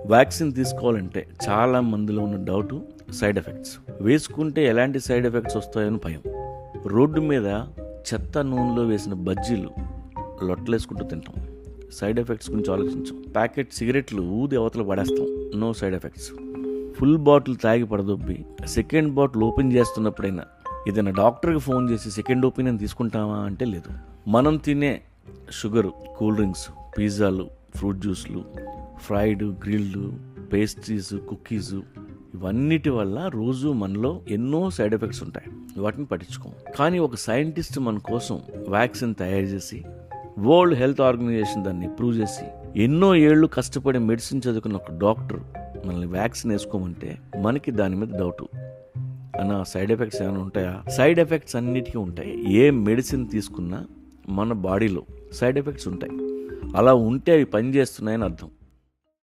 Vaccine తీసుకోవాలంటే చాలా మందిలో ఉన్న డౌట్ సైడ్ ఎఫెక్ట్స్. వేసుకుంటే ఎలాంటి సైడ్ ఎఫెక్ట్స్ వస్తాయని భయం. రోడ్డు మీద చెత్త నూనెలో వేసిన బజ్జీలు లొట్టలేసుకుంటూ తింటాం. సైడ్ ఎఫెక్ట్స్ గురించి ఆలోచించాం. ప్యాకెట్ సిగరెట్లు ఊది అవతల పడేస్తాం. No side effects. Full bottle తాగి పడదొబ్బి సెకండ్ బాటిల్ ఓపెన్ చేస్తున్నప్పుడైనా ఏదైనా డాక్టర్కి ఫోన్ చేసి సెకండ్ ఒపీనియన్ తీసుకుంటామా అంటే లేదు. మనం తినే షుగరు, కూల్ డ్రింక్స్, పిజ్జాలు, ఫ్రూట్ జ్యూస్లు, ఫ్రైడ్, గ్రిల్డ్, పేస్ట్రీస్, కుకీస్, ఇవన్నిటి వల్ల రోజు మనలో ఎన్నో సైడ్ ఎఫెక్ట్స్ ఉంటాయి. వాటిని పట్టించుకోం. కానీ ఒక సైంటిస్ట్ మన కోసం వ్యాక్సిన్ తయారు చేసి, వరల్డ్ హెల్త్ ఆర్గనైజేషన్ దాన్ని అప్రూవ్ చేసి, ఎన్నో ఏళ్ళు కష్టపడి మెడిసిన్ చదువుకున్న ఒక డాక్టర్ మనల్ని వ్యాక్సిన్ వేసుకోమంటే మనకి దాని మీద డౌటు. అన్న సైడ్ ఎఫెక్ట్స్ ఏమైనా ఉంటాయా? సైడ్ ఎఫెక్ట్స్ అన్నిటికీ ఉంటాయి. ఏ మెడిసిన్ తీసుకున్నా మన బాడీలో సైడ్ ఎఫెక్ట్స్ ఉంటాయి. అలా ఉంటే అవి పనిచేస్తున్నాయని అర్థం.